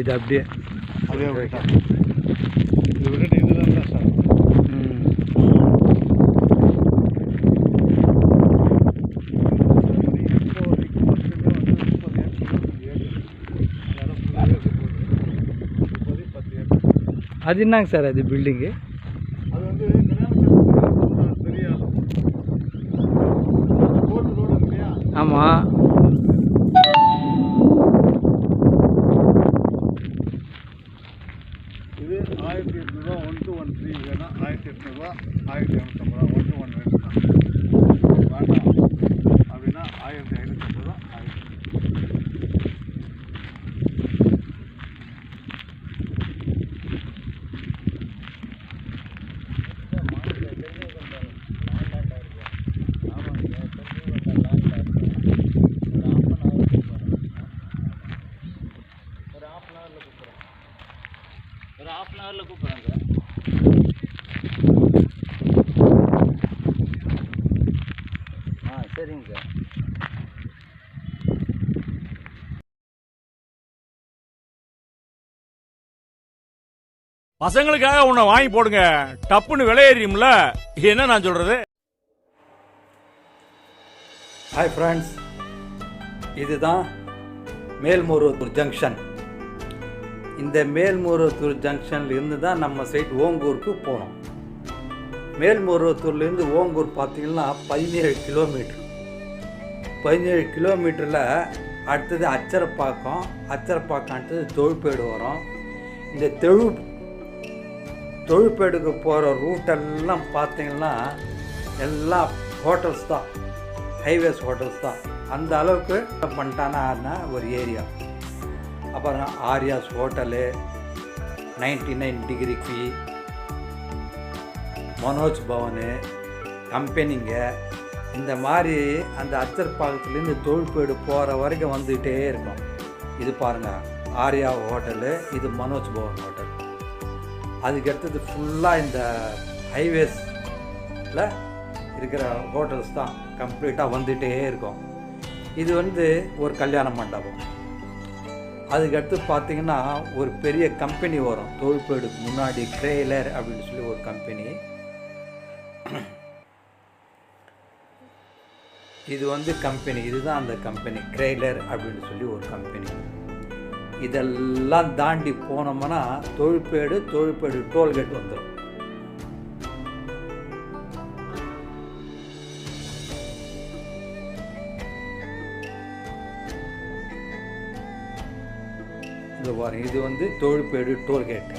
இது அப்படியே விட்டுட்டேன். இது விட்டுட்டு இதில் தான் சார். அது என்னங்க சார் அது பில்டிங்கு? அது வந்து பெரிய ரோடு இல்லையா? ஆமாம். இது 1800 ரூபா 1213 வேணா 1800 ரூபா 1250 ரூபா 1 to 1 வேணும் வேண்டாம் அப்படின்னா 1550 ரூபா. ஒரு ½ அன் ஹவரில் கூப்பிட்றாங்க. சரிங்க சார். பசங்களுக்காக உன்னை வாங்கி போடுங்க, டப்புன்னு விலையேறியும்ல, என்ன நான் சொல்றது. ஹாய் ஃப்ரெண்ட்ஸ், இதுதான் மேல்மருவத்தூர் ஜங்ஷன். இந்த மேல்மருவத்தூர் ஜங்ஷன்ல இருந்து தான் நம்ம சைட் ஓங்கூருக்கு போனோம். மேல்மருவத்தூர்லேருந்து ஓங்கூர் பார்த்தீங்கன்னா 17 கிலோமீட்டர். 17 கிலோமீட்டரில் அடுத்தது அச்சரப்பாக்கம், அச்சரப்பாக்கம் அடுத்தது தொழுப்பேடு வரும். இந்த தொழுப்பேடுக்கு போகிற ரூட்டெல்லாம் பார்த்தீங்கன்னா எல்லாம் ஹோட்டல்ஸ் தான், ஹைவேஸ் ஹோட்டல்ஸ் தான். அந்த அளவுக்கு பண்ணிட்டானா ஒரு ஏரியா. அப்புறம் ஆரியாஸ் ஹோட்டலு, 99 டிகிரி ஃபீ, மனோஜ் பவனு, கம்பெனிங்க, இந்த மாதிரி அந்த அச்சர்பாக்கத்துலேருந்து தொழிற்பேடு போகிற வரைக்கும் வந்துகிட்டே இருக்கும். இது பாருங்கள் ஆர்யா ஹோட்டலு, இது மனோஜ் பவன் ஹோட்டல். அதுக்கடுத்தது ஃபுல்லாக இந்த ஹைவேஸில் இருக்கிற ஹோட்டல்ஸ் தான் கம்ப்ளீட்டாக வந்துகிட்டே இருக்கும். இது வந்து ஒரு கல்யாண மண்டபம். அதுக்கடுத்து பார்த்திங்கன்னா ஒரு பெரிய கம்பெனி வரும் தொழிற்பேடுக்கு முன்னாடி, கிரேலர் அப்படின்னு சொல்லி ஒரு கம்பெனி. இது வந்து கம்பெனி, இதுதான் அந்த கம்பெனி கிரேலர் அப்படின்னு சொல்லி ஒரு கம்பெனி. இதெல்லாம் தாண்டி போனோம்னா தொழிற்பேடு டோல்கேட் வந்துடும். இது பாருங்க, இது வந்து தொழிற்பேடு டோல்கேட்.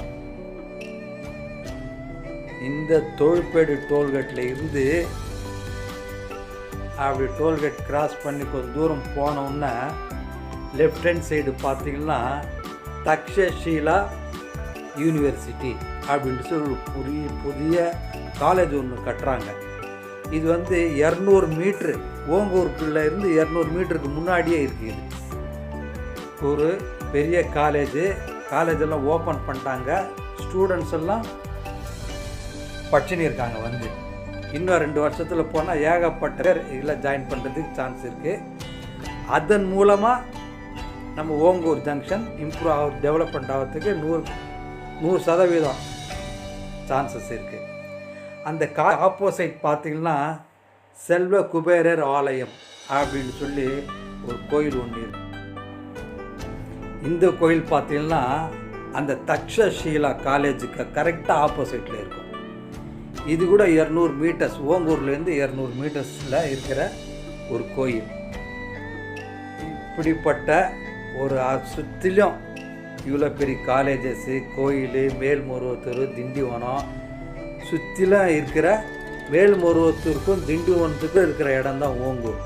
இந்த தொழிற்பேடு டோல்கேட்டில் இருந்து அப்படி டோல்கேட் கிராஸ் பண்ணி கொஞ்சம் தூரம் போனோன்னா லெஃப்ட் ஹேண்ட் சைடு பார்த்தீங்கன்னா தக்ஷஷீலா யூனிவர்சிட்டி அப்படின்ட்டு சொல்லி ஒரு புதிய காலேஜ் ஒன்று கட்டுறாங்க. இது வந்து 200 மீட்ரு ஓங்கூருக்குள்ளே இருந்து 200 மீட்டருக்கு முன்னாடியே இருக்குது. ஒரு பெரிய காலேஜெல்லாம் ஓப்பன் பண்ணிட்டாங்க. ஸ்டூடெண்ட்ஸ் எல்லாம் படிச்சுன்னு இருக்காங்க. வந்து இன்னும் 2 வருஷத்தில் போனால் ஏகப்பட்ட பேர் இதில் ஜாயின் பண்ணுறதுக்கு சான்ஸ் இருக்குது. அதன் மூலமாக நம்ம ஓங்கூர் ஜங்ஷன் இம்ப்ரூவ் டெவலப்மெண்ட் ஆகிறதுக்கு 100% சான்சஸ் இருக்குது. அந்த ஆப்போசைட் பார்த்திங்கன்னா செல்வ குபேரர் ஆலயம் அப்படின்னு சொல்லி ஒரு கோயில் ஒன்று இருக்கு. இந்த கோயில் பார்த்திங்கன்னா அந்த தக்ஷஷீலா காலேஜுக்கு கரெக்டாக ஆப்போசிட்டில் இருக்கும். இது கூட 200 மீட்டர்ஸ், ஓங்கூர்லேருந்து 200 மீட்டர்ஸில் இருக்கிற ஒரு கோயில். இப்படிப்பட்ட ஒரு சுற்றிலும் இவ்வளோ பெரிய காலேஜஸ்ஸு, கோயில், மேல்மருவத்தூர், திண்டிவனம் சுற்றிலும் இருக்கிற மேல்மருவத்தூருக்கும் திண்டிவனத்துக்கும் இருக்கிற இடம் தான் ஓங்கூர்.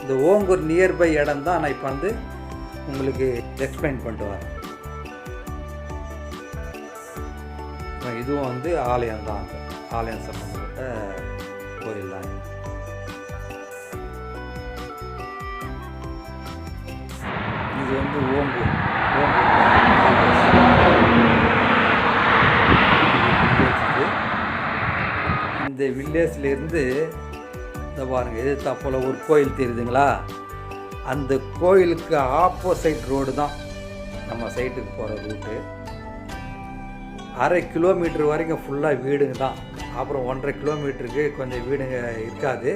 இந்த ஓங்கூர் நியர்பை இடம் தான் நான் இப்போ வந்து உங்களுக்கு எக்ஸ்பிளைன் பண்ணிட்டு வரேன். இதுவும் வந்து ஆலயம் தான், ஆலயம் சம்பந்தப்பட்ட கோயில் தான். இது வந்து ஓங்கூர். இந்த வில்லேஜ்லேருந்து இந்த பாருங்கள், எதிர்த்தா போல் ஒரு கோயில் தெரியுதுங்களா? அந்த கோயிலுக்கு ஆப்போசைட் ரோடு தான் நம்ம சைட்டுக்கு போகிற ரூட்டு. 1/2 கிலோமீட்டர் வரைக்கும் ஃபுல்லாக வீடுங்க தான். அப்புறம் 1.5 கிலோமீட்டருக்கு கொஞ்சம் வீடுங்க இருக்காது,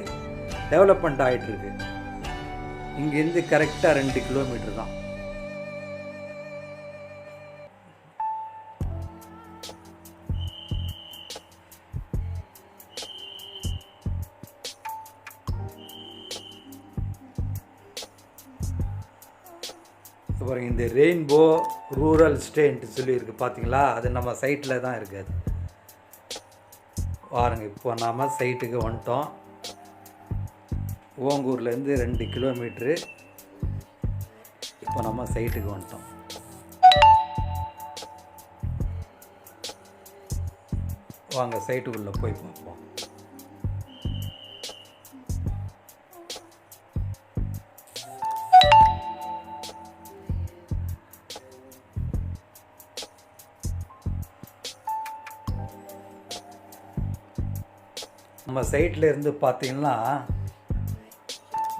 டெவலப்மெண்ட் ஆகிட்டுருக்கு. இங்கேருந்து கரெக்டாக 2 கிலோமீட்டர் தான். அப்புறம் இந்த ரெயின்போ ரூரல் ஸ்டேன்ட்டு சொல்லியிருக்கு பார்த்தீங்களா, அது நம்ம சைட்டில் தான் இருக்குது. பாருங்க, இப்போ நாம் சைட்டுக்கு வந்துட்டோம். ஓங்கூர்லேருந்து 2 கிலோமீட்ரு. இப்போ நம்ம சைட்டுக்கு வந்துட்டோம். வாங்க சைட்டுக்குள்ளே போய் பார்ப்போம். நம்ம சைட்டில் இருந்து பார்த்தீங்கன்னா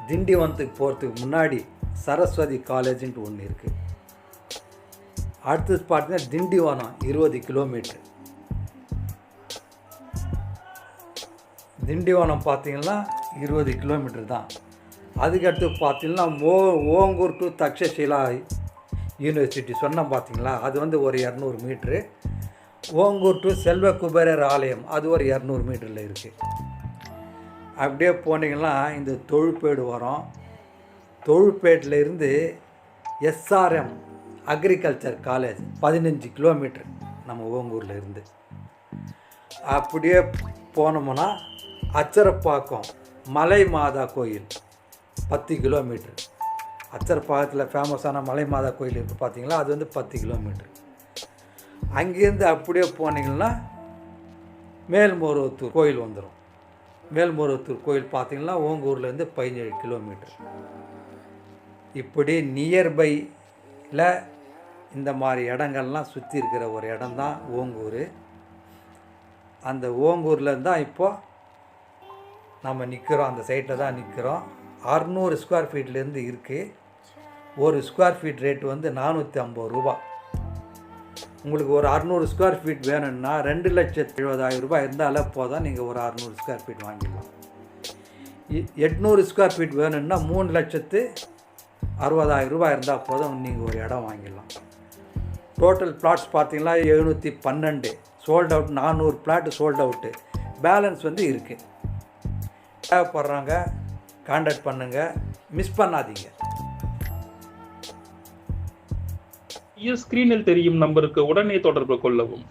திண்டிவனத்துக்கு போகிறதுக்கு முன்னாடி சரஸ்வதி காலேஜுன்ட்டு ஒன்று இருக்குது. அடுத்தது பார்த்தீங்கன்னா திண்டிவனம் 20 கிலோமீட்ரு. திண்டிவனம் பார்த்தீங்கன்னா 20 கிலோமீட்டர் தான். அதுக்கடுத்து பார்த்தீங்கன்னா ஓங்கூர் டு தக்ஷசீலா யூனிவர்சிட்டி சொன்னோம் பார்த்தீங்களா, அது வந்து ஒரு 200 மீட்ரு. ஓங்கூர் டு செல்வ குபேரர் ஆலயம் அது ஒரு 200 மீட்டரில் இருக்குது. அப்படியே போனீங்கன்னா இந்த தொழுப்பேடு வரும். தொழுப்பேட்டில் இருந்து SRM அக்ரிகல்ச்சர் காலேஜ் 15 கிலோமீட்டர் நம்ம ஓங்கூரில் இருந்து. அப்படியே போனோம்னா அச்சரப்பாக்கம் மலை மாதா கோயில் 10 கிலோமீட்டர். அச்சரப்பாக்கத்தில் ஃபேமஸான மலை மாதா கோயில் இருக்குது பார்த்தீங்களா, அது வந்து 10 கிலோமீட்டர். அங்கேருந்து அப்படியே போனீங்கன்னா மேல்மருவத்தூர் கோயில் வந்துடும். மேல்மருவத்தூர் கோயில் பார்த்தீங்கன்னா ஓங்கூர்லேருந்து 17 கிலோமீட்டர். இப்படி நியர்பையில் இந்த மாதிரி இடங்கள்லாம் சுற்றி இருக்கிற ஒரு இடம் தான் ஓங்கூர். அந்த ஓங்கூரில் தான் இப்போது நம்ம நிற்கிறோம். அந்த சைட்டில் தான் நிற்கிறோம். 600 ஸ்கொயர் ஃபீட்லேருந்து இருக்குது. ஒரு ஸ்கொயர் ஃபீட் ரேட்டு வந்து 450 ரூபா. உங்களுக்கு ஒரு 600 ஸ்கொயர் ஃபீட் வேணும்னா 2,70,000 ரூபாய் இருந்தாலே போதும், நீங்கள் ஒரு 600 ஸ்கொயர் ஃபீட் வாங்கிடலாம். 800 ஸ்கொயர் ஃபீட் வேணும்னா 3,60,000 ரூபாய் இருந்தால் போதும், நீங்கள் ஒரு இடம் வாங்கிடலாம். டோட்டல் பிளாட்ஸ் பார்த்தீங்கன்னா 712 sold out. 400 flat sold out, balance வந்து இருக்குது. தேவைப்படுறாங்க கான்டாக்ட் பண்ணுங்கள், மிஸ் பண்ணாதீங்க. ஸ்கிரீனில் தெரியும் நம்பருக்கு உடனே தொடர்பு கொள்ளவும்.